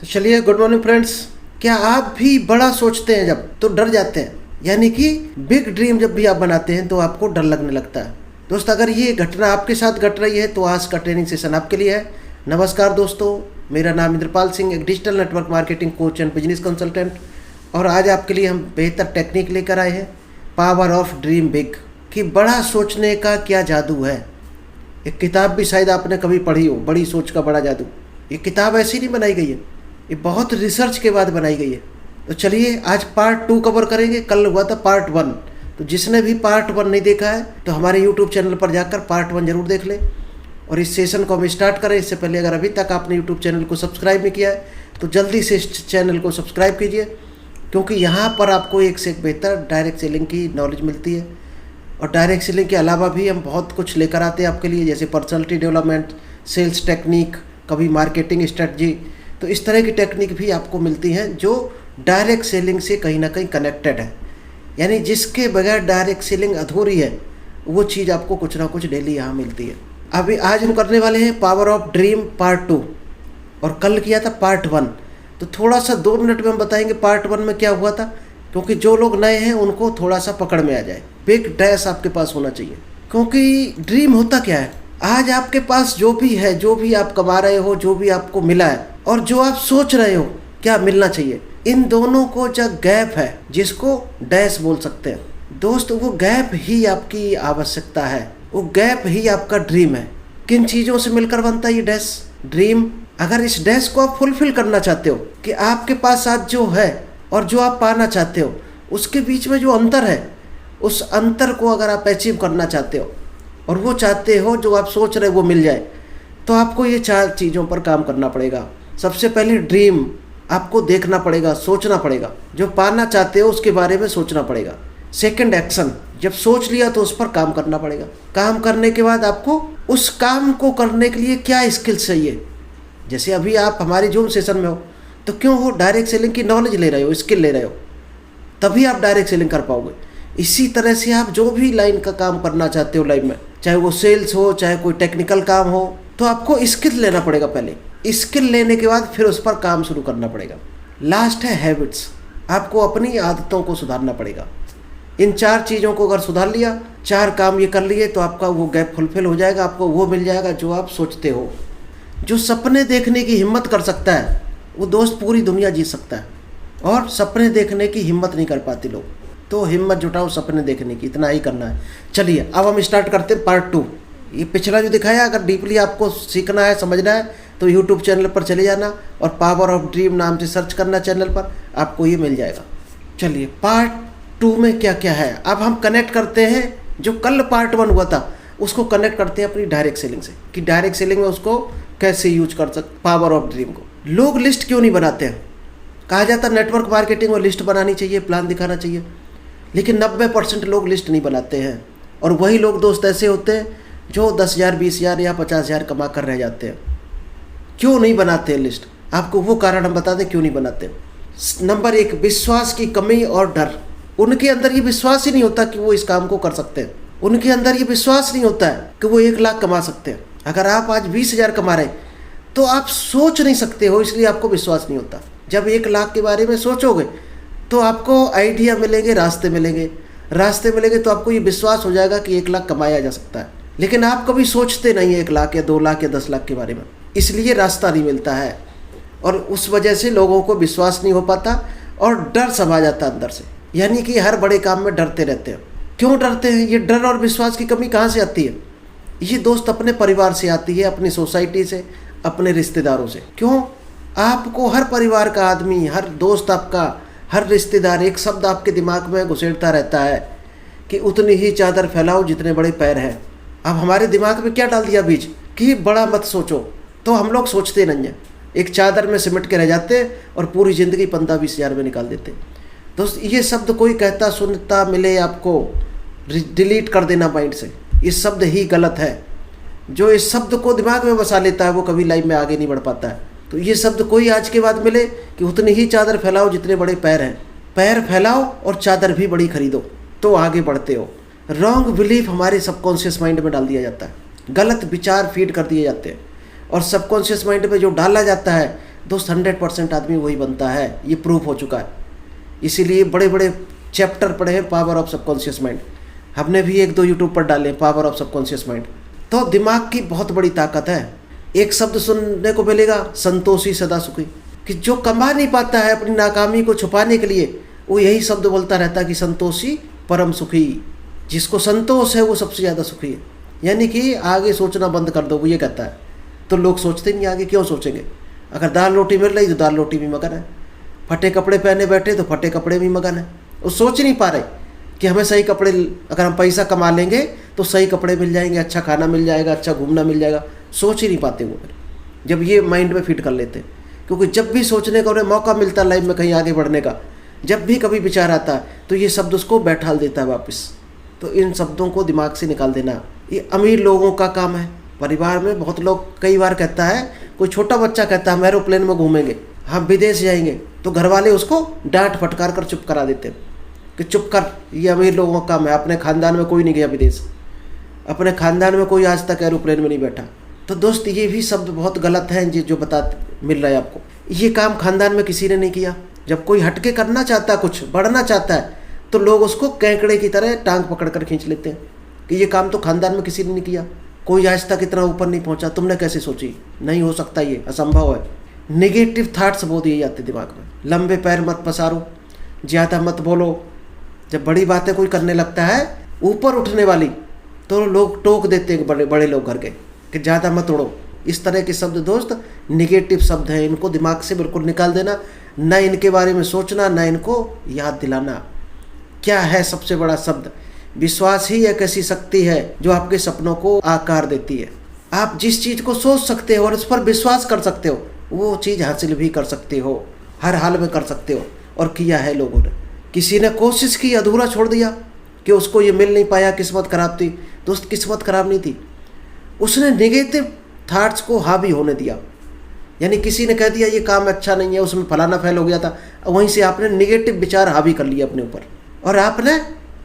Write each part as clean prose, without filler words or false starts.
तो चलिए, good morning friends. क्या आप भी बड़ा सोचते हैं जब तो डर जाते हैं? यानी कि बिग ड्रीम जब भी आप बनाते हैं तो आपको डर लगने लगता है। दोस्त, अगर ये घटना आपके साथ घट रही है तो आज का ट्रेनिंग सेशन आपके लिए है। नमस्कार दोस्तों, मेरा नाम इंद्रपाल सिंह, एक digital network marketing coach and business consultant. और आज आपके लिए हम बेहतर टेक्निक लेकर आए हैं, पावर ऑफ ड्रीम बिग, कि बड़ा सोचने का क्या जादू है। एक किताब भी शायद आपने कभी पढ़ी हो, बड़ी सोच का बड़ा जादू। ये किताब ऐसी नहीं बनाई गई है, ये बहुत रिसर्च के बाद बनाई गई है। तो चलिए, आज पार्ट 2 कवर करेंगे। कल हुआ था पार्ट 1। तो जिसने भी पार्ट 1 नहीं देखा है तो हमारे यूट्यूब चैनल पर जाकर पार्ट 1 जरूर देख ले। और इस सेशन को हम स्टार्ट करें इससे पहले अगर अभी तक आपने यूट्यूब चैनल को सब्सक्राइब नहीं किया है तो जल्दी से इस चैनल को सब्सक्राइब कीजिए, क्योंकि यहाँ पर आपको एक से एक बेहतर डायरेक्ट सेलिंग की नॉलेज मिलती है। और डायरेक्ट सेलिंग के अलावा भी हम बहुत कुछ लेकर आते हैं आपके लिए, जैसे पर्सनैलिटी डेवलपमेंट, सेल्स टेक्निक, कभी मार्केटिंग स्ट्रेटजी। तो इस तरह की टेक्निक भी आपको मिलती हैं जो डायरेक्ट सेलिंग से कहीं ना कहीं कनेक्टेड है। यानी जिसके बगैर डायरेक्ट सेलिंग अधूरी है, वो चीज़ आपको कुछ ना कुछ डेली यहाँ मिलती है। अभी आज हम करने वाले हैं पावर ऑफ ड्रीम पार्ट 2, और कल किया था पार्ट 1। तो थोड़ा सा 2 मिनट में हम बताएंगे पार्ट 1 में क्या हुआ था, क्योंकि जो लोग नए हैं उनको थोड़ा सा पकड़ में आ जाए। बिग डैश आपके पास होना चाहिए, क्योंकि ड्रीम होता क्या है। आज आपके पास जो भी है, जो भी आप कमा रहे हो, जो भी आपको मिला है, और जो आप सोच रहे हो क्या मिलना चाहिए, इन दोनों को जो गैप है, जिसको डैश बोल सकते हैं दोस्त, वो गैप ही आपकी आवश्यकता है, वो गैप ही आपका ड्रीम है। किन चीज़ों से मिलकर बनता है ये डैश ड्रीम? अगर इस डैश को आप फुलफिल करना चाहते हो कि आपके पास आज जो है और जो आप पाना चाहते हो, उसके बीच में जो अंतर है, उस अंतर को अगर आप अचीव करना चाहते हो और वो चाहते हो जो आप सोच रहे हो वो मिल जाए, तो आपको ये 4 चीज़ों पर काम करना पड़ेगा। सबसे पहले ड्रीम आपको देखना पड़ेगा, सोचना पड़ेगा। जो पाना चाहते हो उसके बारे में सोचना पड़ेगा। Second, action. जब सोच लिया तो उस पर काम करना पड़ेगा। काम करने के बाद आपको उस काम को करने के लिए क्या स्किल्स चाहिए। जैसे अभी आप हमारे जूम सेशन में हो तो क्यों हो, डायरेक्ट सेलिंग की नॉलेज ले रहे हो, स्किल ले रहे हो, तभी आप डायरेक्ट सेलिंग कर पाओगे। इसी तरह से आप जो भी लाइन का काम करना चाहते हो लाइफ में, चाहे वो सेल्स हो, चाहे कोई टेक्निकल काम हो, तो आपको स्किल लेना पड़ेगा। पहले स्किल लेने के बाद फिर उस पर काम शुरू करना पड़ेगा। लास्ट है हैबिट्स। आपको अपनी आदतों को सुधारना पड़ेगा। इन 4 चीज़ों को अगर सुधार लिया, 4 काम ये कर लिए, तो आपका वो गैप फुलफिल हो जाएगा। आपको वो मिल जाएगा जो आप सोचते हो। जो सपने देखने की हिम्मत कर सकता है वो दोस्त पूरी दुनिया जीत सकता है, और सपने देखने की हिम्मत नहीं कर पाते लोग। तो हिम्मत जुटाओ सपने देखने की, इतना ही करना है। चलिए, अब हम स्टार्ट करते हैं पार्ट 2। ये पिछला जो दिखाया, अगर डीपली आपको सीखना है, समझना है, तो यूट्यूब चैनल पर चले जाना और पावर ऑफ ड्रीम नाम से सर्च करना चैनल पर, आपको ये मिल जाएगा। चलिए, पार्ट 2 में क्या क्या है अब हम कनेक्ट करते हैं। जो कल पार्ट 1 हुआ था उसको कनेक्ट करते हैं अपनी डायरेक्ट सेलिंग से, कि डायरेक्ट सेलिंग में उसको कैसे यूज कर सकते, पावर ऑफ ड्रीम को। लोग लिस्ट क्यों नहीं बनाते हैं? कहा जाता है नेटवर्क मार्केटिंग में लिस्ट बनानी चाहिए, प्लान दिखाना चाहिए, लेकिन 90% लोग लिस्ट नहीं बनाते हैं। और वही लोग दोस्त ऐसे होते हैं जो 10,000, 20,000 या 50,000 कमा कर रह जाते हैं। क्यों नहीं बनाते हैं लिस्ट? आपको वो कारण हम बता दें क्यों नहीं बनाते। नंबर 1, विश्वास की कमी और डर। उनके अंदर ये विश्वास ही नहीं होता कि वो इस काम को कर सकते हैं। उनके अंदर ये विश्वास नहीं होता है कि वो 1 लाख कमा सकते हैं। अगर आप आज 20,000 कमा रहे तो आप सोच नहीं सकते हो, इसलिए आपको विश्वास नहीं होता। जब 1 लाख के बारे में सोचोगे तो आपको आइडिया मिलेंगे, रास्ते मिलेंगे तो आपको ये विश्वास हो जाएगा कि 1 लाख कमाया जा सकता है। लेकिन आप कभी सोचते नहीं 1 लाख या 2 लाख या 10 लाख के बारे में, इसलिए रास्ता नहीं मिलता है। और उस वजह से लोगों को विश्वास नहीं हो पाता और डर समा जाता अंदर से। यानी कि हर बड़े काम में डरते रहते हैं। क्यों डरते हैं? ये डर और विश्वास की कमी कहाँ से आती है? ये दोस्त अपने परिवार से आती है, अपनी सोसाइटी से, अपने रिश्तेदारों से। क्यों? आपको हर परिवार का आदमी, हर दोस्त आपका, हर रिश्तेदार एक शब्द आपके दिमाग में घुसेड़ता रहता है कि उतनी ही चादर फैलाओ जितने बड़े पैर हैं। अब हमारे दिमाग में क्या डाल दिया बीज कि बड़ा मत सोचो, तो हम लोग सोचते नहीं हैं, एक चादर में सिमट के रह जाते हैं और पूरी ज़िंदगी 15-20 हज़ार में निकाल देते। दोस्त, ये शब्द कोई कहता सुनता मिले आपको, डिलीट कर देना माइंड से। ये शब्द ही गलत है। जो इस शब्द को दिमाग में बसा लेता है वो कभी लाइफ में आगे नहीं बढ़ पाता है। तो ये शब्द कोई आज के बाद मिले कि उतनी ही चादर फैलाओ जितने बड़े पैर हैं। पैर फैलाओ और चादर भी बड़ी खरीदो तो आगे बढ़ते हो। रॉन्ग बिलीफ हमारे सबकॉन्शियस माइंड में डाल दिया जाता है, गलत विचार फीड कर दिए जाते हैं, और सबकॉन्शियस माइंड में जो डाला जाता है दोस्त 100% आदमी वही बनता है, ये प्रूफ हो चुका है। इसीलिए बड़े बड़े चैप्टर पढ़े हैं पावर ऑफ सबकॉन्शियस माइंड, हमने भी 1-2 यूट्यूब पर डाले पावर ऑफ सबकॉन्शियस माइंड। तो दिमाग की बहुत बड़ी ताकत है। एक शब्द सुनने को मिलेगा, संतोषी सदा सुखी, कि जो कमा नहीं पाता है अपनी नाकामी को छुपाने के लिए, वो यही शब्द बोलता रहता है कि संतोषी परम सुखी। जिसको संतोष है वो सबसे ज़्यादा सुखी है। यानी कि आगे सोचना बंद कर दो, वो ये कहता है। तो लोग सोचते नहीं, आगे क्यों सोचेंगे? अगर दाल रोटी मिल रही तो दाल रोटी भी मगन है, फटे कपड़े पहने बैठे तो फटे कपड़े भी मगन है। वो सोच नहीं पा रहे कि हमें सही कपड़े, अगर हम पैसा कमा लेंगे तो सही कपड़े मिल जाएंगे, अच्छा खाना मिल जाएगा, अच्छा घूमना मिल जाएगा। सोच ही नहीं पाते वो फिर, जब ये माइंड में फिट कर लेते हैं। क्योंकि जब भी सोचने का उन्हें मौका मिलता है लाइफ में कहीं आगे बढ़ने का, जब भी कभी विचार आता है तो ये शब्द उसको बैठाल देता है वापस। तो इन शब्दों को दिमाग से निकाल देना ये अमीर लोगों का काम है। परिवार में बहुत लोग कई बार कहता है, कोई छोटा बच्चा कहता है हम एरोप्लेन में घूमेंगे, हम विदेश जाएंगे, तो घर वाले उसको डांट फटकार कर चुप करा देते हैं कि चुप कर, ये अमीर लोगों का काम है, अपने खानदान में कोई नहीं गया विदेश, अपने खानदान में कोई आज तक एरोप्लेन में नहीं बैठा। तो दोस्त ये भी शब्द बहुत गलत हैं जो बता मिल रहा है आपको। ये काम खानदान में किसी ने नहीं किया। जब कोई हटके करना चाहता है, कुछ बढ़ना चाहता है, तो लोग उसको कैंकड़े की तरह टांग पकड़ कर खींच लेते हैं कि ये काम तो खानदान में किसी ने नहीं किया, कोई आज तक इतना ऊपर नहीं पहुंचा, तुमने कैसे सोची, नहीं हो सकता, ये असंभव है। नेगेटिव थाट्स बहुत दिए जाते दिमाग में। लंबे पैर मत पसारो, ज़्यादा मत बोलो। जब बड़ी बातें कोई करने लगता है ऊपर उठने वाली, तो लोग टोक देते हैं बड़े बड़े लोग घर के कि ज़्यादा मत उड़ो। इस तरह के शब्द दोस्त निगेटिव शब्द हैं, इनको दिमाग से बिल्कुल निकाल देना, ना इनके बारे में सोचना, ना इनको याद दिलाना। क्या है सबसे बड़ा शब्द? विश्वास ही एक ऐसी शक्ति है जो आपके सपनों को आकार देती है। आप जिस चीज़ को सोच सकते हो और उस पर विश्वास कर सकते हो, वो चीज़ हासिल भी कर सकते हो, हर हाल में कर सकते हो। और किया है लोगों ने। किसी ने कोशिश की, अधूरा छोड़ दिया कि उसको ये मिल नहीं पाया, किस्मत खराब थी। दोस्त किस्मत खराब नहीं थी, उसने नेगेटिव थाट्स को हावी होने दिया। यानी किसी ने कह दिया ये काम अच्छा नहीं है, उसमें फलाना फेल हो गया था, वहीं से आपने नेगेटिव विचार हावी कर लिया अपने ऊपर और आपने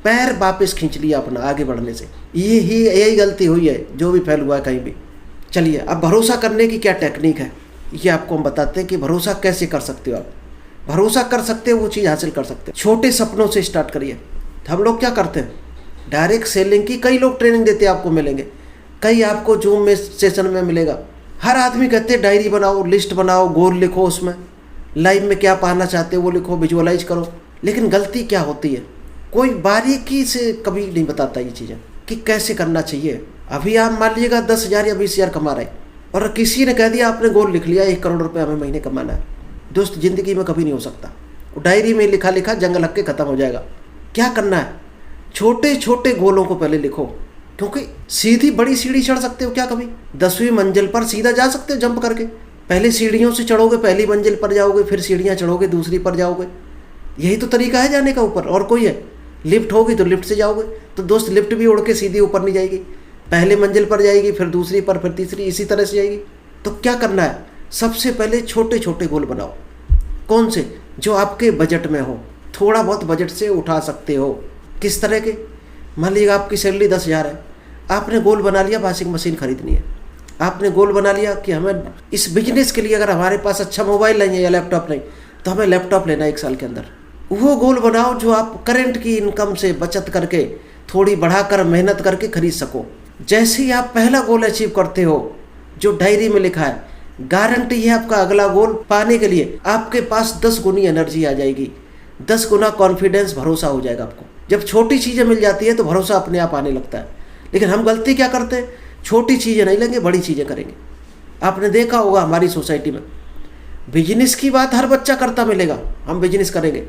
पैर वापस खींच लिया अपना आगे बढ़ने से। यही गलती हुई है जो भी फेल हुआ है कहीं भी। चलिए अब भरोसा करने की क्या टेक्निक है ये आपको हम बताते हैं कि भरोसा कैसे कर सकते हो। आप भरोसा कर सकते हो, वो चीज़ हासिल कर सकते हो। छोटे सपनों से स्टार्ट करिए। हम लोग क्या करते हैं, डायरेक्ट सेलिंग की कई लोग ट्रेनिंग देते हैं, आपको मिलेंगे, कई आपको जूम में सेशन में मिलेगा। हर आदमी कहते हैं डायरी बनाओ, लिस्ट बनाओ, गोल लिखो, उसमें लाइफ में क्या पाना चाहते हो वो लिखो, विजुअलाइज करो। लेकिन गलती क्या होती है, कोई बारीकी से कभी नहीं बताता ये चीज़ें कि कैसे करना चाहिए। अभी आप मान लीजिएगा 10,000 या 20,000 कमा रहे और किसी ने कह दिया आपने गोल लिख लिया 1 करोड़ रुपये हमें महीने कमाना है। दोस्त ज़िंदगी में कभी नहीं हो सकता। डायरी में लिखा लिखा जंग लग के ख़त्म हो जाएगा। क्या करना है, छोटे छोटे गोलों को पहले लिखो, क्योंकि सीधी बड़ी सीढ़ी चढ़ सकते हो क्या कभी? 10वीं मंजिल पर सीधा जा सकते हो जंप करके? पहले सीढ़ियों से चढ़ोगे, पहली मंजिल पर जाओगे, फिर सीढ़ियाँ चढ़ोगे, दूसरी पर जाओगे। यही तो तरीका है जाने का ऊपर, और कोई है? लिफ्ट होगी तो लिफ्ट से जाओगे। तो दोस्त लिफ्ट भी उड़ के सीधी ऊपर नहीं जाएगी, पहले मंजिल पर जाएगी, फिर दूसरी पर, फिर तीसरी, इसी तरह से जाएगी। तो क्या करना है, सबसे पहले छोटे छोटे गोल बनाओ। कौन से? जो आपके बजट में हो, थोड़ा बहुत बजट से उठा सकते हो। किस तरह के? मान लीजिए आपकी सैलरी 10,000 है, आपने गोल बना लिया वॉशिंग मशीन खरीदनी है। आपने गोल बना लिया कि हमें इस बिजनेस के लिए अगर हमारे पास अच्छा मोबाइल नहीं है या लैपटॉप नहीं, तो हमें लैपटॉप लेना है 1 साल के अंदर। वो गोल बनाओ जो आप करंट की इनकम से बचत करके थोड़ी बढ़ाकर मेहनत करके खरीद सको। जैसे ही आप पहला गोल अचीव करते हो जो डायरी में लिखा है, गारंटी है आपका अगला गोल पाने के लिए आपके पास 10 गुनी एनर्जी आ जाएगी, 10 गुना कॉन्फिडेंस, भरोसा हो जाएगा आपको। जब छोटी चीज़ें मिल जाती है तो भरोसा अपने आप आने लगता है। लेकिन हम गलती क्या करते हैं, छोटी चीज़ें नहीं लेंगे, बड़ी चीज़ें करेंगे। आपने देखा होगा हमारी सोसाइटी में बिजनेस की बात हर बच्चा करता मिलेगा, हम बिजनेस करेंगे,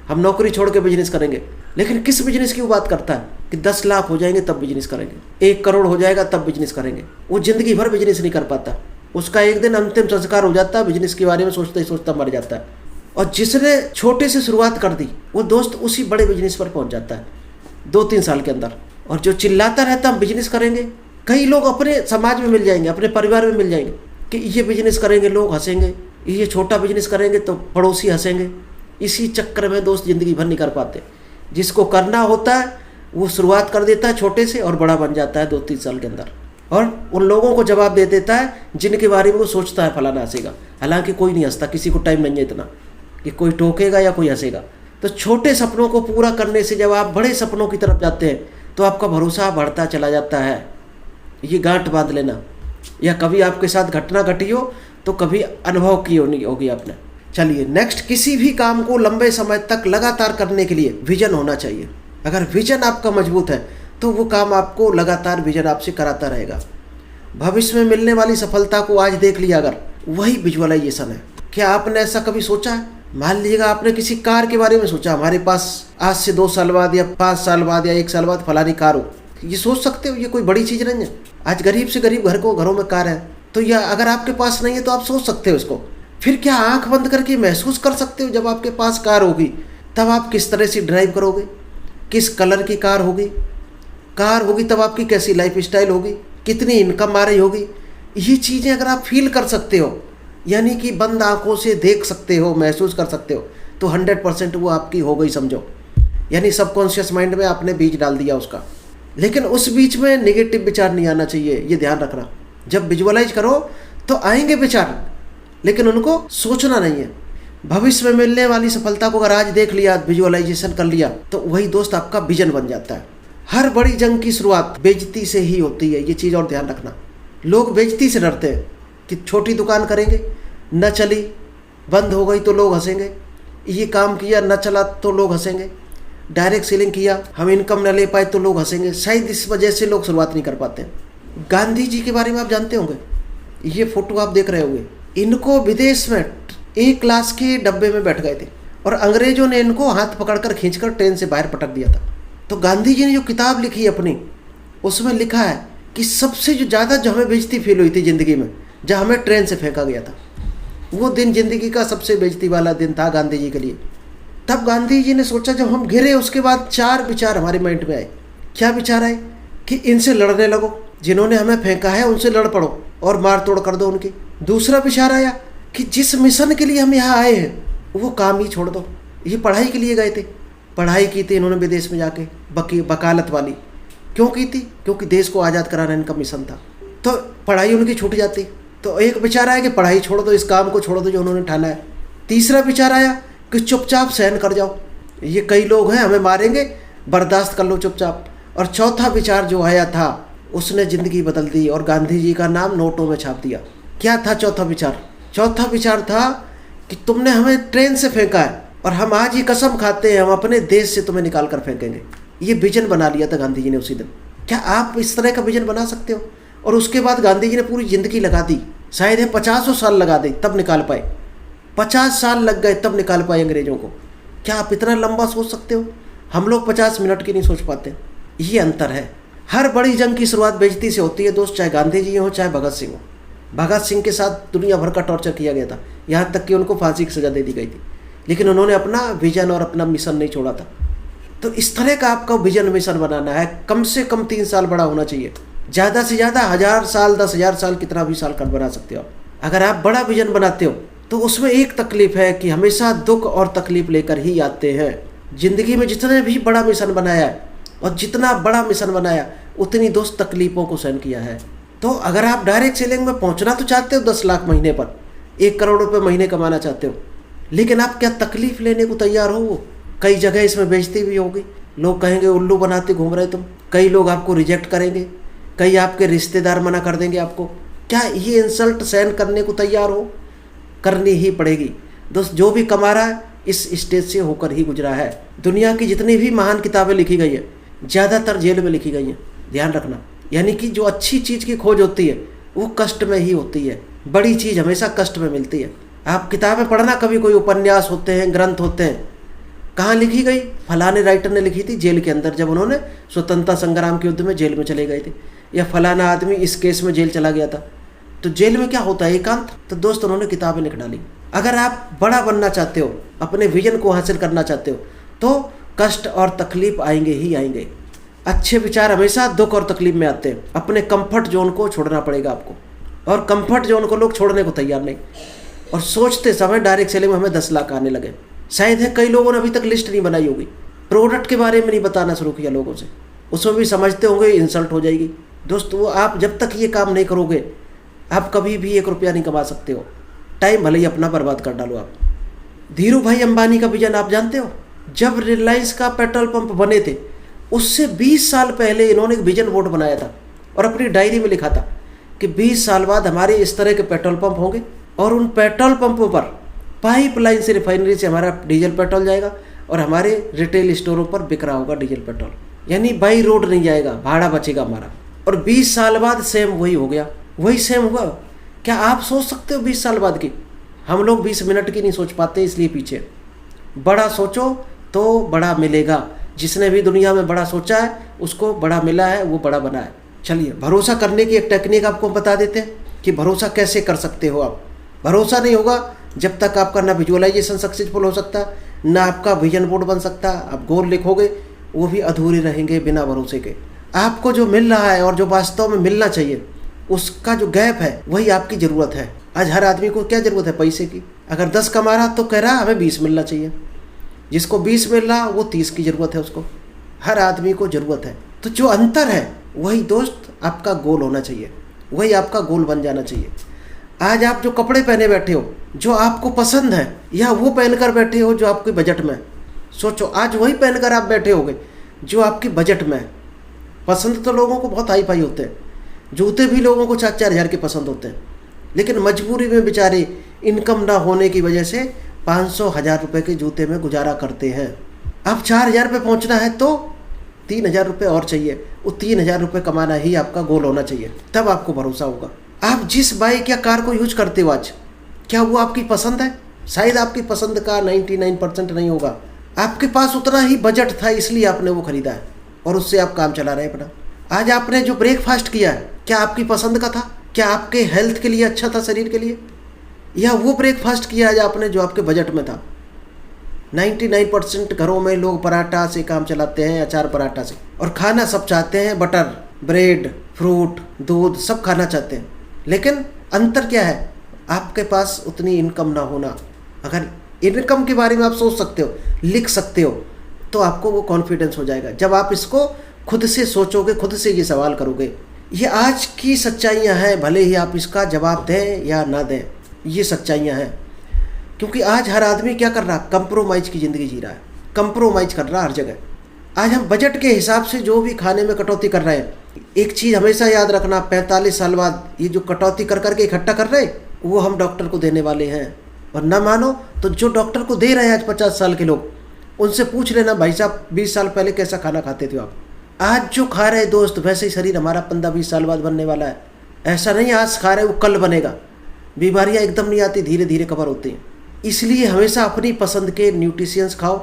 हम नौकरी छोड़ के बिजनेस करेंगे। लेकिन किस बिजनेस की वो बात करता है कि 10 लाख हो जाएंगे तब बिजनेस करेंगे, 1 करोड़ हो जाएगा तब बिजनेस करेंगे। वो जिंदगी भर बिजनेस नहीं कर पाता, उसका एक दिन अंतिम संस्कार हो जाता है, बिजनेस के बारे में सोचते ही सोचता मर जाता है। और जिसने छोटे से शुरुआत कर दी वो दोस्त उसी बड़े बिजनेस पर पहुंच जाता है 2-3 साल के अंदर। और जो चिल्लाता रहता हम बिजनेस करेंगे, कई लोग अपने समाज में मिल जाएंगे, अपने परिवार में मिल जाएंगे कि ये बिजनेस करेंगे लोग हंसेंगे, ये छोटा बिजनेस करेंगे तो पड़ोसी हंसेंगे। इसी चक्कर में दोस्त ज़िंदगी भर नहीं कर पाते। जिसको करना होता है वो शुरुआत कर देता है छोटे से और बड़ा बन जाता है 2-3 साल के अंदर, और उन लोगों को जवाब दे देता है जिनके बारे में वो सोचता है फलाना हंसेगा। हालांकि कोई नहीं हंसता, किसी को टाइम नहीं है इतना कि कोई टोकेगा या कोई हंसेगा। तो छोटे सपनों को पूरा करने से जब आप बड़े सपनों की तरफ जाते हैं तो आपका भरोसा बढ़ता चला जाता है। ये गांठ बांध लेना। या कभी आपके साथ घटना घटी हो तो कभी अनुभव की होगी आपने। चलिए नेक्स्ट, किसी भी काम को लंबे समय तक लगातार करने के लिए विजन होना चाहिए। अगर विजन आपका मजबूत है तो वो काम आपको लगातार विजन आपसे कराता रहेगा। भविष्य में मिलने वाली सफलता को आज देख लिया, अगर वही विजुअलाइजेशन है। क्या आपने ऐसा कभी सोचा है? मान लीजिएगा आपने किसी कार के बारे में सोचा, हमारे पास आज से 2 साल बाद या 5 साल बाद या 1 साल बाद फलानी कार हो। ये सोच सकते हो, ये कोई बड़ी चीज़ नहीं है। आज गरीब से गरीब घरों में कार है, तो यह अगर आपके पास नहीं है तो आप सोच सकते हो इसको। फिर क्या आंख बंद करके महसूस कर सकते हो जब आपके पास कार होगी तब आप किस तरह से ड्राइव करोगे, किस कलर की कार होगी तब आपकी कैसी लाइफ स्टाइल होगी, कितनी इनकम आ रही होगी। ये चीज़ें अगर आप फील कर सकते हो, यानी कि बंद आंखों से देख सकते हो, महसूस कर सकते हो, तो 100% वो आपकी हो गई समझो। यानी सबकॉन्शियस माइंड में आपने बीज डाल दिया उसका। लेकिन उस बीच में नेगेटिव विचार नहीं आना चाहिए, ये ध्यान रखना। जब विजुअलाइज करो तो आएंगे विचार, लेकिन उनको सोचना नहीं है। भविष्य में मिलने वाली सफलता को अगर आज देख लिया, विजुअलाइजेशन कर लिया, तो वही दोस्त आपका विजन बन जाता है। हर बड़ी जंग की शुरुआत बेइज्जती से ही होती है, ये चीज़ और ध्यान रखना। लोग बेइज्जती से डरते हैं कि छोटी दुकान करेंगे, न चली, बंद हो गई तो लोग हंसेंगे। ये काम किया, न चला तो लोग हंसेंगे। डायरेक्ट सेलिंग किया, हम इनकम न ले पाए तो लोग हंसेंगे। शायद इस वजह से लोग शुरुआत नहीं कर पाते। गांधी जी के बारे में आप जानते होंगे, ये फोटो आप देख रहे होंगे। इनको विदेश में एक क्लास के डब्बे में बैठ गए थे और अंग्रेजों ने इनको हाथ पकड़कर खींचकर ट्रेन से बाहर पटक दिया था। तो गांधी जी ने जो किताब लिखी अपनी, उसमें लिखा है कि सबसे जो ज़्यादा जो हमें बेइज्जती फील हुई थी ज़िंदगी में, जब हमें ट्रेन से फेंका गया था, वो दिन ज़िंदगी का सबसे बेइज्जती वाला दिन था गांधी जी के लिए। तब गांधी जी ने सोचा, जब हम गिरे उसके बाद 4 विचार हमारे माइंड में आए। क्या विचार आए? कि इनसे लड़ने लगो, जिन्होंने हमें फेंका है उनसे लड़ पड़ो और मार तोड़ कर दो उनकी। दूसरा विचार आया कि जिस मिशन के लिए हम यहाँ आए हैं वो काम ही छोड़ दो। ये पढ़ाई के लिए गए थे, पढ़ाई की थी इन्होंने विदेश में जाके, वकालत वाली। क्यों की थी? क्योंकि देश को आज़ाद कराना इनका मिशन था। तो पढ़ाई उनकी छूट जाती। तो एक विचार आया कि पढ़ाई छोड़ दो, इस काम को छोड़ दो जो उन्होंने ठाना है। तीसरा विचार आया कि चुपचाप सहन कर जाओ, ये कई लोग हैं हमें मारेंगे, बर्दाश्त कर लो चुपचाप। और चौथा विचार जो आया था, उसने ज़िंदगी बदल दी और गांधी जी का नाम नोटों में छाप दिया। क्या था चौथा विचार? चौथा विचार था कि तुमने हमें ट्रेन से फेंका है और हम आज ही कसम खाते हैं हम अपने देश से तुम्हें निकाल कर फेंकेंगे। ये विजन बना लिया था गांधी जी ने उसी दिन। क्या आप इस तरह का विजन बना सकते हो? और उसके बाद गांधी जी ने पूरी ज़िंदगी लगा दी, शायद है 50 साल लगा दी तब निकाल पाए। 50 साल लग गए तब निकाल पाए अंग्रेज़ों को। क्या आप इतना लंबा सोच सकते हो? हम लोग 50 मिनट की नहीं सोच पाते। ये अंतर है। हर बड़ी जंग की शुरुआत बेइज्जती से होती है दोस्त, चाहे गांधी जी हो चाहे भगत सिंह हो। भगत सिंह के साथ दुनिया भर का टॉर्चर किया गया था, यहाँ तक कि उनको फांसी की सज़ा दे दी गई थी, लेकिन उन्होंने अपना विजन और अपना मिशन नहीं छोड़ा था। तो इस तरह का आपका विजन मिशन बनाना है। कम से कम 3 साल बड़ा होना चाहिए, ज़्यादा से ज़्यादा 1000 साल 10,000 साल कितना भी साल कर बना सकते हो। अगर आप बड़ा विजन बनाते हो तो उसमें एक तकलीफ है कि हमेशा दुख और तकलीफ लेकर ही आते हैं। ज़िंदगी में जितने भी बड़ा मिशन बनाया है और जितना बड़ा मिशन बनाया उतनी दोस्त तकलीफ़ों को सहन किया है। तो अगर आप डायरेक्ट सेलिंग में पहुंचना तो चाहते हो 10 लाख महीने पर, 1 करोड़ रुपए महीने कमाना चाहते हो, लेकिन आप क्या तकलीफ़ लेने को तैयार हो? कई जगह इसमें बेइज्जती भी होगी, लोग कहेंगे उल्लू बनाते घूम रहे तुम, कई लोग आपको रिजेक्ट करेंगे, कई आपके रिश्तेदार मना कर देंगे आपको। क्या ये इंसल्ट सहन करने को तैयार हो? करनी ही पड़ेगी दोस्त। जो भी कमा रहा है इस स्टेज से होकर ही गुजरा है। दुनिया की जितनी भी महान किताबें लिखी गई है ज़्यादातर जेल में लिखी गई हैं, ध्यान रखना। यानी कि जो अच्छी चीज़ की खोज होती है वो कष्ट में ही होती है। बड़ी चीज़ हमेशा कष्ट में मिलती है। आप किताबें पढ़ना, कभी कोई उपन्यास होते हैं, ग्रंथ होते हैं, कहाँ लिखी गई? फलाने राइटर ने लिखी थी जेल के अंदर, जब उन्होंने स्वतंत्रता संग्राम के युद्ध में जेल में चले गए थे, या फलाना आदमी इस केस में जेल चला गया था। तो जेल में क्या होता है? एकांत। तो दोस्त उन्होंने किताबें लिख डाली। अगर आप बड़ा बनना चाहते हो, अपने विजन को हासिल करना चाहते हो, तो कष्ट और तकलीफ आएंगे ही आएंगे। अच्छे विचार हमेशा दुख और तकलीफ में आते हैं। अपने कंफर्ट जोन को छोड़ना पड़ेगा आपको, और कंफर्ट जोन को लोग छोड़ने को तैयार नहीं। और सोचते समय डायरेक्ट सेलिंग में हमें 10 लाख आने लगे। शायद है कई लोगों ने अभी तक लिस्ट नहीं बनाई होगी, प्रोडक्ट के बारे में नहीं बताना शुरू किया लोगों से, उसमें भी समझते होंगे इंसल्ट हो जाएगी। दोस्त वो आप जब तक ये काम नहीं करोगे आप कभी भी 1 रुपया नहीं कमा सकते हो। टाइम भले ही अपना बर्बाद कर डालो आप। धीरू भाई अंबानी का विजन आप जानते हो? जब रिलायंस का पेट्रोल पंप बने थे उससे 20 साल पहले इन्होंने एक विजन बोर्ड बनाया था और अपनी डायरी में लिखा था कि 20 साल बाद हमारे इस तरह के पेट्रोल पंप होंगे और उन पेट्रोल पंपों पर पाइपलाइन से रिफाइनरी से हमारा डीजल पेट्रोल जाएगा और हमारे रिटेल स्टोरों पर बिक रहा होगा डीजल पेट्रोल, यानी बाई रोड नहीं जाएगा, भाड़ा बचेगा हमारा। और 20 साल बाद सेम वही हो गया, वही सेम हुआ। क्या आप सोच सकते हो 20 साल बाद की? हम लोग 20 मिनट की नहीं सोच पाते, इसलिए पीछे। बड़ा सोचो तो बड़ा मिलेगा। जिसने भी दुनिया में बड़ा सोचा है उसको बड़ा मिला है, वो बड़ा बना है। चलिए, भरोसा करने की एक टेक्निक आपको बता देते हैं कि भरोसा कैसे कर सकते हो आप। भरोसा नहीं होगा जब तक आपका ना विजुअलाइजेशन सक्सेसफुल हो सकता, ना आपका विजन बोर्ड बन सकता। आप गोल लिखोगे वो भी अधूरे रहेंगे बिना भरोसे के। आपको जो मिल रहा है और जो वास्तव में मिलना चाहिए उसका जो गैप है वही आपकी ज़रूरत है। आज हर आदमी को क्या ज़रूरत है? पैसे की। अगर 10 कमा रहा तो कह रहा हमें 20 मिलना चाहिए, जिसको 20 मिल रहा वो 30 की ज़रूरत है उसको। हर आदमी को ज़रूरत है। तो जो अंतर है वही दोस्त आपका गोल होना चाहिए, वही आपका गोल बन जाना चाहिए। आज आप जो कपड़े पहने बैठे हो जो आपको पसंद है, या वो पहनकर बैठे हो जो आपके बजट में है। सोचो, आज वही पहनकर आप बैठे होगे जो आपके बजट में है। पसंद तो लोगों को बहुत हाई फाई होते हैं, जूते भी लोगों को 4-4 हज़ार के पसंद होते हैं, लेकिन मजबूरी में बेचारे इनकम ना होने की वजह से 500-1000 रुपये के जूते में गुजारा करते हैं। अब 4000 पे पहुँचना है तो 3000 रुपये और चाहिए। वो 3000 रुपये कमाना ही आपका गोल होना चाहिए, तब आपको भरोसा होगा। आप जिस बाइक या कार को यूज करते हो आज, क्या वो आपकी पसंद है? शायद आपकी पसंद का 99% नहीं होगा। आपके पास उतना ही बजट था इसलिए आपने वो खरीदा है और उससे आप काम चला रहे हैं अपना। आज आपने जो ब्रेकफास्ट किया है क्या आपकी पसंद का था? क्या आपके हेल्थ के लिए अच्छा था, शरीर के लिए? या वो ब्रेकफास्ट किया आज आपने जो आपके बजट में था? 99% घरों में लोग पराठा से काम चलाते हैं, अचार पराठा से। और खाना सब चाहते हैं, बटर, ब्रेड, फ्रूट, दूध सब खाना चाहते हैं। लेकिन अंतर क्या है? आपके पास उतनी इनकम ना होना। अगर इनकम के बारे में आप सोच सकते हो, लिख सकते हो, तो आपको वो कॉन्फिडेंस हो जाएगा। जब आप इसको खुद से सोचोगे, खुद से ये सवाल करोगे। ये आज की सच्चाइयाँ हैं, भले ही आप इसका जवाब दें या ना दें, ये सच्चाइयाँ हैं। क्योंकि आज हर आदमी क्या कर रहा है? कंप्रोमाइज़ की ज़िंदगी जी रहा है, कंप्रोमाइज़ कर रहा है हर जगह। आज हम बजट के हिसाब से जो भी खाने में कटौती कर रहे हैं, एक चीज़ हमेशा याद रखना, 45 साल बाद ये जो कटौती कर करके इकट्ठा कर रहे हैं वो हम डॉक्टर को देने वाले हैं। और ना मानो तो जो डॉक्टर को दे रहे हैं आज 50 साल के लोग, उनसे पूछ लेना, भाई साहब 20 साल पहले कैसा खाना खाते थे आप? आज जो खा रहे दोस्त वैसे ही शरीर हमारा 15-20 साल बाद बनने वाला है। ऐसा नहीं आज खा रहे वो कल बनेगा। बीमारियाँ एकदम नहीं आती, धीरे धीरे कवर होती हैं। इसलिए हमेशा अपनी पसंद के न्यूट्रिशंस खाओ,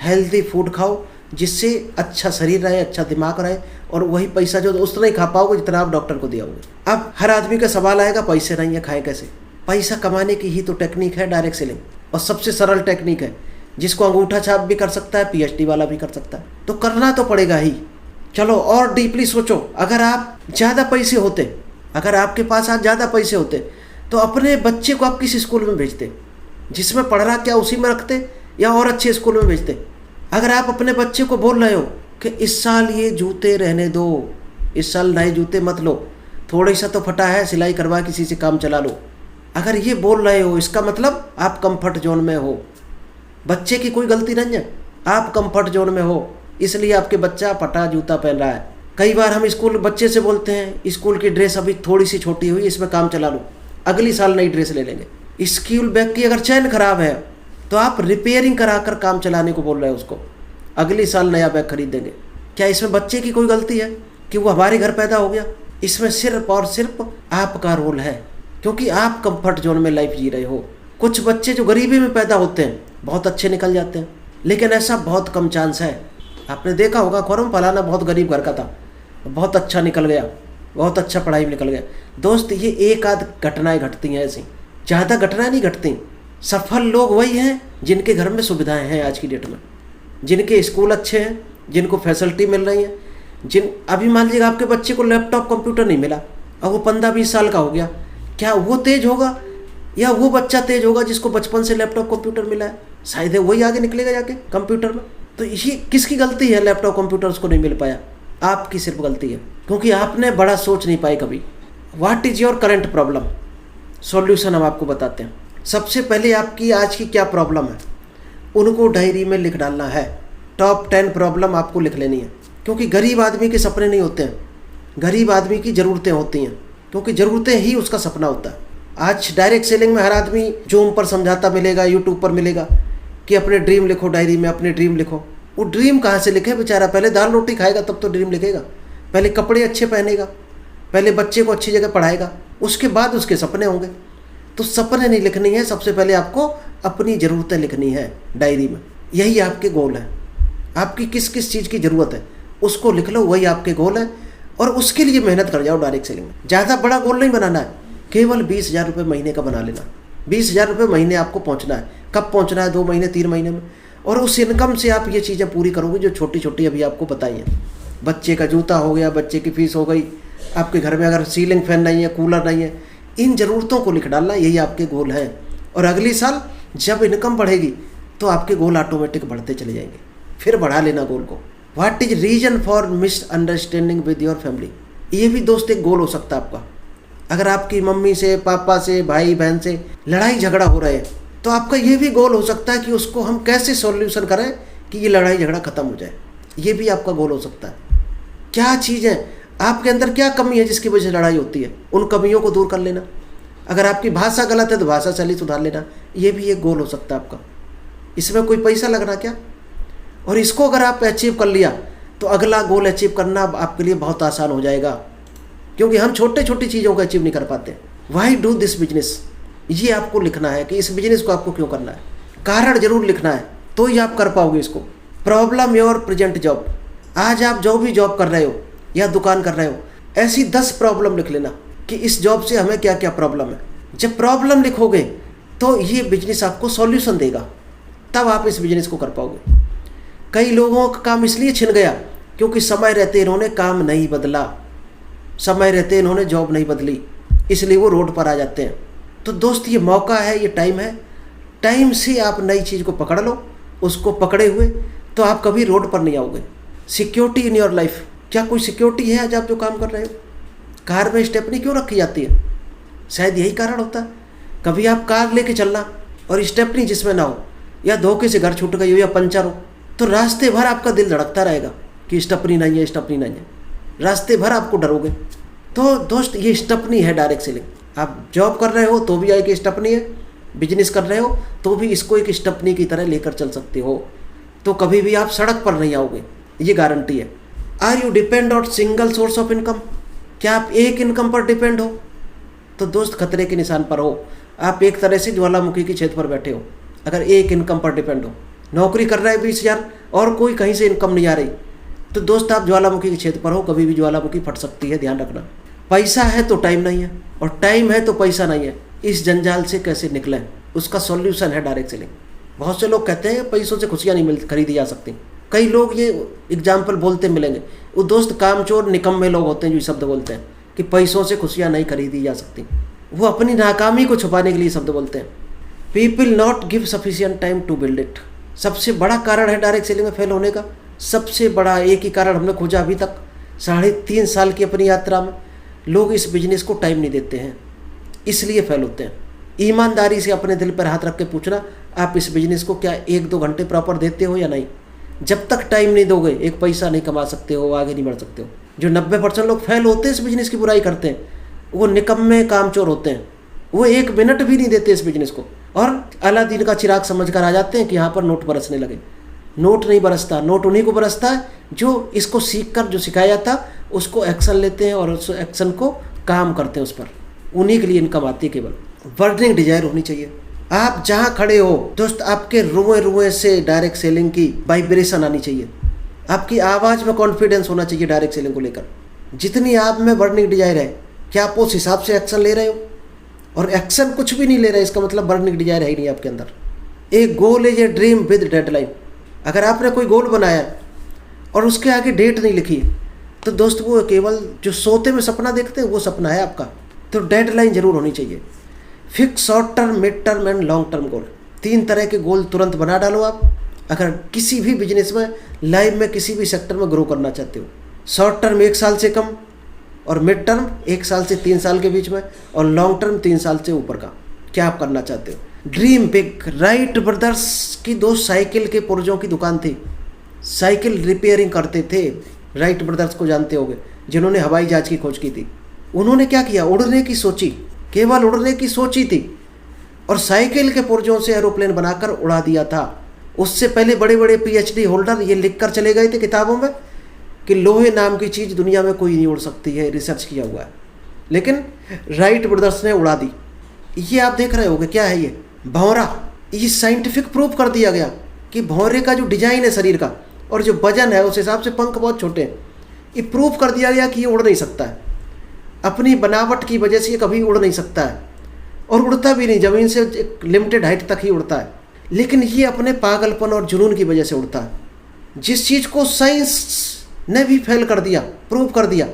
हेल्दी फूड खाओ, जिससे अच्छा शरीर रहे, अच्छा दिमाग रहे, और वही पैसा जो उतना ही खा पाओगे जितना आप डॉक्टर को दिया होगा। अब हर आदमी का सवाल आएगा, पैसे नहीं है खाए कैसे? पैसा कमाने की ही तो टेक्निक है डायरेक्ट सेलिंग, और सबसे सरल टेक्निक है जिसको अंगूठा छाप भी कर सकता है, PhD वाला भी कर सकता है। तो करना तो पड़ेगा ही। चलो और डीपली सोचो, अगर आप ज़्यादा पैसे होते, अगर आपके पास आज ज़्यादा पैसे होते तो अपने बच्चे को आप किस स्कूल में भेजते? जिसमें पढ़ रहा क्या उसी में रखते या और अच्छे स्कूल में भेजते? अगर आप अपने बच्चे को बोल रहे हो कि इस साल ये जूते रहने दो, इस साल नए जूते मत लो, थोड़ा सा तो फटा है, सिलाई करवा किसी से काम चला लो, अगर ये बोल रहे हो, इसका मतलब आप कंफर्ट जोन में हो। बच्चे की कोई गलती नहीं है, आप कंफर्ट जोन में हो, इसलिए आपके बच्चा फटा जूता पहन रहा है। कई बार हम स्कूल बच्चे से बोलते हैं, स्कूल की ड्रेस अभी थोड़ी सी छोटी हुई, इसमें काम चला लो, अगली साल नई ड्रेस ले लेंगे। स्कूल बैग की अगर चैन खराब है तो आप रिपेयरिंग करा कर काम चलाने को बोल रहे हो उसको, अगली साल नया बैग खरीद देंगे। क्या इसमें बच्चे की कोई गलती है कि वो हमारे घर पैदा हो गया? इसमें सिर्फ और सिर्फ आपका रोल है, क्योंकि आप कंफर्ट जोन में लाइफ जी रहे हो। कुछ बच्चे जो गरीबी में पैदा होते हैं बहुत अच्छे निकल जाते हैं, लेकिन ऐसा बहुत कम चांस है। आपने देखा होगा, खुरम फलाना बहुत गरीब घर का था, बहुत अच्छा निकल गया, बहुत अच्छा पढ़ाई में निकल गया। दोस्त, ये एक आध घटनाएं घटती हैं, ऐसी ज़्यादा घटनाएं नहीं घटती। सफल लोग वही हैं जिनके घर में सुविधाएं हैं आज की डेट में, जिनके स्कूल अच्छे हैं, जिनको फैसिलिटी मिल रही है। अभी मान लीजिएगा आपके बच्चे को लैपटॉप कंप्यूटर नहीं मिला और वो 15-20 साल का हो गया, क्या वो तेज होगा या वो बच्चा तेज होगा जिसको बचपन से लैपटॉप कंप्यूटर मिला है? शायद है वही आगे निकलेगा जाके कंप्यूटर में। तो ये किसकी गलती है? लैपटॉप कंप्यूटर उसको नहीं मिल पाया, आपकी सिर्फ गलती है, क्योंकि आपने बड़ा सोच नहीं पाए कभी। What is your current problem? Solution हम आपको बताते हैं। सबसे पहले आपकी आज की क्या प्रॉब्लम है उनको डायरी में लिख डालना है। टॉप 10 प्रॉब्लम आपको लिख लेनी है, क्योंकि गरीब आदमी के सपने नहीं होते हैं, गरीब आदमी की ज़रूरतें होती हैं, क्योंकि ज़रूरतें ही उसका सपना होता है। आज डायरेक्ट सेलिंग में हर आदमी जूम पर समझाता मिलेगा, यूट्यूब पर मिलेगा कि अपने ड्रीम लिखो, डायरी में अपने ड्रीम लिखो। वो ड्रीम कहाँ से लिखे बेचारा? पहले दाल रोटी खाएगा तब तो ड्रीम लिखेगा, पहले कपड़े अच्छे पहनेगा, पहले बच्चे को अच्छी जगह पढ़ाएगा, उसके बाद उसके सपने होंगे। तो सपने नहीं लिखनी है, सबसे पहले आपको अपनी ज़रूरतें लिखनी है डायरी में। यही आपके गोल है, आपकी किस किस चीज़ की ज़रूरत है उसको लिख लो, वही आपके गोल है। और उसके लिए मेहनत कर जाओ डायरेक्ट सेलिंग में। ज़्यादा बड़ा गोल नहीं बनाना है, केवल 20,000 रुपये महीने का बना लेना। 20,000 रुपये महीने आपको पहुंचना है। कब पहुंचना है? 2 महीने 3 महीने में। और उस इनकम से आप ये चीज़ें पूरी करोगे जो छोटी छोटी अभी आपको बताई हैं। बच्चे का जूता हो गया, बच्चे की फीस हो गई, आपके घर में अगर सीलिंग फैन नहीं है, कूलर नहीं है, इन ज़रूरतों को लिख डालना, यही आपके गोल हैं। और अगले साल जब इनकम बढ़ेगी तो आपके गोल ऑटोमेटिक बढ़ते चले जाएंगे। फिर बढ़ा लेना गोल को। What is reason for misunderstanding with your family? ये भी दोस्त एक गोल हो सकता है आपका। अगर आपकी मम्मी से, पापा से, भाई बहन से लड़ाई झगड़ा हो रहा है तो आपका ये भी गोल हो सकता है कि उसको हम कैसे सॉल्यूशन करें कि ये लड़ाई झगड़ा खत्म हो जाए। ये भी आपका गोल हो सकता है। क्या चीज़ है आपके अंदर, क्या कमी है जिसकी वजह से लड़ाई होती है, उन कमियों को दूर कर लेना। अगर आपकी भाषा गलत है तो भाषा शैली सुधार लेना, ये भी एक गोल हो सकता है आपका। इसमें कोई पैसा लगना क्या? और इसको अगर आप अचीव कर लिया तो अगला गोल अचीव करना आपके लिए बहुत आसान हो जाएगा, क्योंकि हम छोटे छोटी चीज़ों को अचीव नहीं कर पाते। वाई डू दिस बिजनेस, ये आपको लिखना है कि इस बिजनेस को आपको क्यों करना है। कारण जरूर लिखना है तो ही आप कर पाओगे इसको। प्रॉब्लम योर प्रेजेंट जॉब, आज आप जो भी जॉब कर रहे हो या दुकान कर रहे हो, ऐसी 10 प्रॉब्लम लिख लेना कि इस जॉब से हमें क्या क्या प्रॉब्लम है। जब प्रॉब्लम लिखोगे तो ये बिजनेस आपको सॉल्यूशन देगा, तब आप इस बिजनेस को कर पाओगे। कई लोगों का काम इसलिए छिन गया क्योंकि समय रहते इन्होंने काम नहीं बदला, समय रहते इन्होंने जॉब नहीं बदली, इसलिए वो रोड पर आ जाते हैं। तो दोस्त ये मौका है, ये टाइम है, टाइम से आप नई चीज़ को पकड़ लो। उसको पकड़े हुए तो आप कभी रोड पर नहीं आओगे। सिक्योरिटी इन योर लाइफ, क्या कोई सिक्योरिटी है आज आप जो काम कर रहे हो? कार में स्टेपनी क्यों रखी जाती है? शायद यही कारण होता है। कभी आप कार लेके चलना और स्टेपनी जिसमें ना हो, या धोखे से घर छूट गई हो या पंचर हो, तो रास्ते भर आपका दिल धड़कता रहेगा कि स्टेपनी नहीं है, स्टेपनी नहीं है। रास्ते भर आपको डरोगे। तो दोस्त ये स्टेपनी है डायरेक्ट सेलिंग। आप जॉब कर रहे हो तो भी एक स्टेपनी है, बिजनेस कर रहे हो तो भी इसको एक स्टेपनी की तरह लेकर चल सकते हो। तो कभी भी आप सड़क पर नहीं आओगे, ये गारंटी है। Are you depend on single source of income, क्या आप एक इनकम पर डिपेंड हो? तो दोस्त खतरे के निशान पर हो। आप एक तरह से ज्वालामुखी की छत पर बैठे हो अगर एक इनकम पर डिपेंड हो। नौकरी कर रहा है 20,000 और कोई कहीं से इनकम नहीं आ रही, तो दोस्त आप ज्वालामुखी की छत पर हो, कभी भी ज्वालामुखी फट सकती है, ध्यान रखना। पैसा है तो टाइम नहीं है, और टाइम है तो पैसा नहीं है। इस जंजाल से कैसे निकलें, उसका सॉल्यूशन है डायरेक्ट सेलिंग। बहुत से लोग कहते हैं पैसों से खुशियाँ नहीं खरीदी जा सकती। कई लोग ये एग्जाम्पल बोलते मिलेंगे, वो दोस्त कामचोर निकम्मे लोग होते हैं जो शब्द बोलते हैं कि पैसों से खुशियाँ नहीं खरीदी जा सकती। वो अपनी नाकामी को छुपाने के लिए शब्द बोलते हैं। People not give sufficient time to build it, सबसे बड़ा कारण है डायरेक्ट सेलिंग में फेल होने का। सबसे बड़ा एक ही कारण हमने खोजा अभी तक 3.5 साल की अपनी यात्रा में। लोग इस बिजनेस को टाइम नहीं देते हैं, इसलिए फेल होते हैं। ईमानदारी से अपने दिल पर हाथ रख के पूछना, आप इस बिजनेस को क्या 1-2 घंटे प्रॉपर देते हो या नहीं? जब तक टाइम नहीं दोगे एक पैसा नहीं कमा सकते हो, आगे नहीं बढ़ सकते हो। जो 90% लोग फेल होते हैं इस बिजनेस की बुराई करते हैं, वो निकम्मे कामचोर होते हैं। वो 1 मिनट भी नहीं देते इस बिजनेस को, और अलादीन का चिराग समझ कर आ जाते हैं कि यहाँ पर नोट बरसने लगे। नोट नहीं बरसता, नोट उन्हीं को बरसता है जो इसको सीख कर जो सिखाया था उसको एक्शन लेते हैं और उस एक्शन को काम करते हैं उस पर। उन्हीं के लिए इनकम आती है केवल। बर्निंग डिजायर होनी चाहिए। आप जहाँ खड़े हो दोस्त, आपके रुए रुए से डायरेक्ट सेलिंग की वाइब्रेशन आनी चाहिए। आपकी आवाज़ में कॉन्फिडेंस होना चाहिए डायरेक्ट सेलिंग को लेकर। जितनी आप में बर्निंग डिजायर है, क्या आप उस हिसाब से एक्शन ले रहे हो? और एक्शन कुछ भी नहीं ले रहे, इसका मतलब बर्निंग डिजायर है ही नहीं आपके अंदर। एक goal is a dream with deadline. अगर आपने कोई गोल बनाया और उसके आगे डेट नहीं लिखी तो दोस्त वो केवल जो सोते में सपना देखते हैं वो सपना है आपका। तो डेडलाइन जरूर होनी चाहिए। Fix short term, mid term and long term goal. 3 तरह के गोल तुरंत बना डालो आप अगर किसी भी बिजनेस में, लाइफ में, किसी भी सेक्टर में ग्रो करना चाहते हो। शॉर्ट टर्म 1 साल से कम, और मिड टर्म 1 साल से 3 साल के बीच में, और लॉन्ग टर्म 3 साल से ऊपर का। क्या आप करना चाहते हो? Dream big. राइट ब्रदर्स की दो साइकिल के पुर्जों की दुकान थी, साइकिल रिपेयरिंग करते थे। राइट ब्रदर्स को जानते होंगे, जिन्होंने हवाई जहाज की खोज की थी। उन्होंने क्या किया, उड़ने की सोची, केवल उड़ने की सोची थी और साइकिल के पुर्जों से एरोप्लेन बनाकर उड़ा दिया था। उससे पहले बड़े बड़े पीएचडी होल्डर ये लिख कर चले गए थे किताबों में कि लोहे नाम की चीज़ दुनिया में कोई नहीं उड़ सकती है, रिसर्च किया हुआ है। लेकिन राइट ब्रदर्स ने उड़ा दी। ये आप देख रहे होगे, क्या है ये, भंवरा। ये साइंटिफिक प्रूफ कर दिया गया कि भंवरे का जो डिजाइन है शरीर का और जो वजन है उस हिसाब से पंख बहुत छोटे हैं। ये प्रूफ कर दिया गया कि ये उड़ नहीं सकता है, अपनी बनावट की वजह से ये कभी उड़ नहीं सकता है और उड़ता भी नहीं, ज़मीन से एक लिमिटेड हाइट तक ही उड़ता है। लेकिन ये अपने पागलपन और जुनून की वजह से उड़ता है। जिस चीज़ को साइंस ने भी फेल कर दिया, प्रूव कर दिया,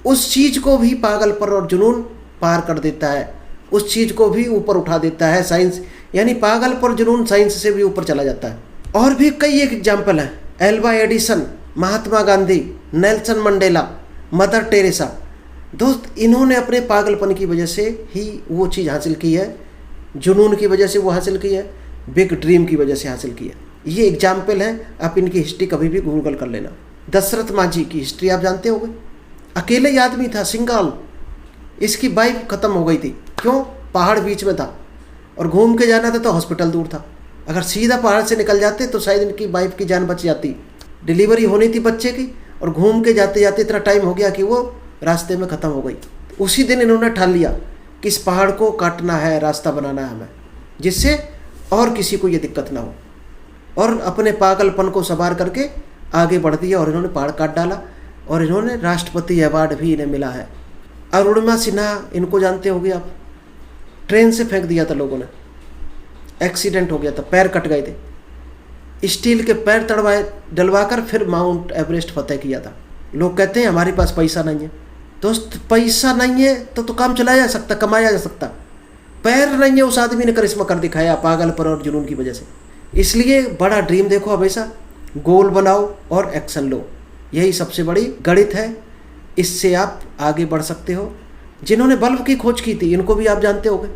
उस चीज़ को भी पागलपन और जुनून पार कर देता है, उस चीज़ को भी ऊपर उठा देता है साइंस। यानी पागलपन जुनून साइंस से भी ऊपर चला जाता है। और भी कई एक एग्जाम्पल हैं, Alva Edison, Mahatma Gandhi, Nelson Mandela, Mother Teresa. दोस्त, इन्होंने अपने पागलपन की वजह से ही वो चीज़ हासिल की है, जुनून की वजह से वो हासिल की है, बिग ड्रीम की वजह से हासिल की है। ये एग्जाम्पल हैं, आप इनकी हिस्ट्री कभी भी गूगल कर लेना। दशरथ माझी की हिस्ट्री आप जानते होंगे, अकेले ही आदमी था, सिंगल। इसकी वाइफ खत्म हो गई थी, क्यों, पहाड़ बीच में था और घूम के जाना था तो हॉस्पिटल दूर था। अगर सीधा पहाड़ से निकल जाते तो शायद इनकी वाइफ की जान बच जाती। डिलीवरी होनी थी बच्चे की और घूम के जाते जाते इतना टाइम हो गया कि वो रास्ते में ख़त्म हो गई। उसी दिन इन्होंने ठान लिया कि इस पहाड़ को काटना है, रास्ता बनाना है हमें, जिससे और किसी को ये दिक्कत ना हो। और अपने पागलपन को सवार करके आगे बढ़ दिया और इन्होंने पहाड़ काट डाला और इन्होंने राष्ट्रपति अवार्ड भी इन्हें मिला है। अरुणिमा सिन्हा, इनको जानते होंगे आप, ट्रेन से फेंक दिया था लोगों ने, एक्सीडेंट हो गया था, पैर कट गए थे, स्टील के पैर डलवा कर फिर माउंट एवरेस्ट फतेह किया था। लोग कहते हैं हमारे पास पैसा नहीं है। दोस्त, पैसा नहीं है तो काम चलाया जा सकता, कमाया जा सकता। पैर नहीं है, उस आदमी ने करिश्मा कर दिखाया पागलपन और जुनून की वजह से। इसलिए बड़ा ड्रीम देखो हमेशा, गोल बनाओ और एक्शन लो, यही सबसे बड़ी गणित है। इससे आप आगे बढ़ सकते हो। जिन्होंने बल्ब की खोज की थी, इनको भी आप जानते होंगे।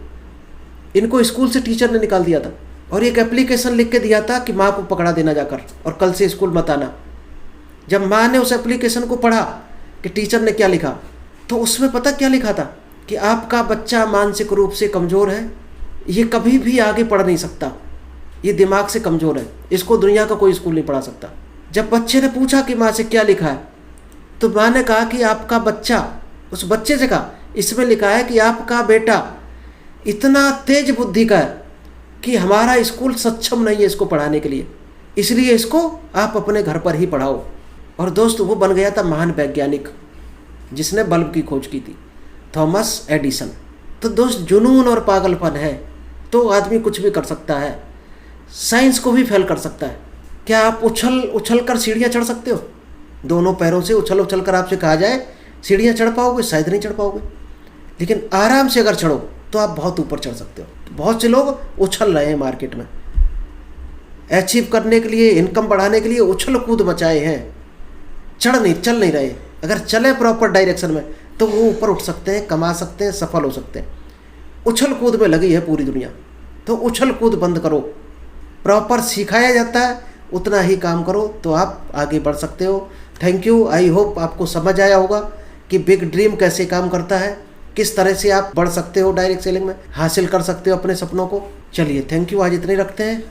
इनको स्कूल से टीचर ने निकाल दिया था और एक एप्लीकेशन लिख के दिया था कि माँ को पकड़ा देना जाकर और कल से स्कूल मत आना। जब माँ ने उस एप्लीकेशन को पढ़ा कि टीचर ने क्या लिखा, तो उसमें पता क्या लिखा था कि आपका बच्चा मानसिक रूप से कमज़ोर है, ये कभी भी आगे पढ़ नहीं सकता, ये दिमाग से कमज़ोर है, इसको दुनिया का कोई स्कूल नहीं पढ़ा सकता। जब बच्चे ने पूछा कि माँ से क्या लिखा है, तो माँ ने कहा कि आपका बच्चा, उस बच्चे से कहा इसमें लिखा है कि आपका बेटा इतना तेज बुद्धि का है कि हमारा स्कूल सक्षम नहीं है इसको पढ़ाने के लिए, इसलिए इसको आप अपने घर पर ही पढ़ाओ। और दोस्त, वो बन गया था महान वैज्ञानिक जिसने बल्ब की खोज की थी, थॉमस एडिसन। तो दोस्त, जुनून और पागलपन है तो आदमी कुछ भी कर सकता है, साइंस को भी फेल कर सकता है। क्या आप उछल कर सीढ़ियाँ चढ़ सकते हो? दोनों पैरों से उछल कर आपसे कहा जाए सीढ़ियाँ चढ़ पाओगे? शायद नहीं चढ़ पाओगे। लेकिन आराम से अगर चढ़ो तो आप बहुत ऊपर चढ़ सकते हो। तो बहुत से लोग उछल रहे हैं मार्केट में, अचीव करने के लिए, इनकम बढ़ाने के लिए उछल कूद मचाए हैं, चल नहीं रहे। अगर चले प्रॉपर डायरेक्शन में तो वो ऊपर उठ सकते हैं, कमा सकते हैं, सफल हो सकते हैं। उछल कूद में लगी है पूरी दुनिया, तो उछल कूद बंद करो। प्रॉपर सिखाया जाता है, उतना ही काम करो तो आप आगे बढ़ सकते हो। Thank you. आई होप आपको समझ आया होगा कि बिग ड्रीम कैसे काम करता है, किस तरह से आप बढ़ सकते हो, डायरेक्ट सेलिंग में हासिल कर सकते हो अपने सपनों को। चलिए, थैंक यू, आज इतने रखते हैं।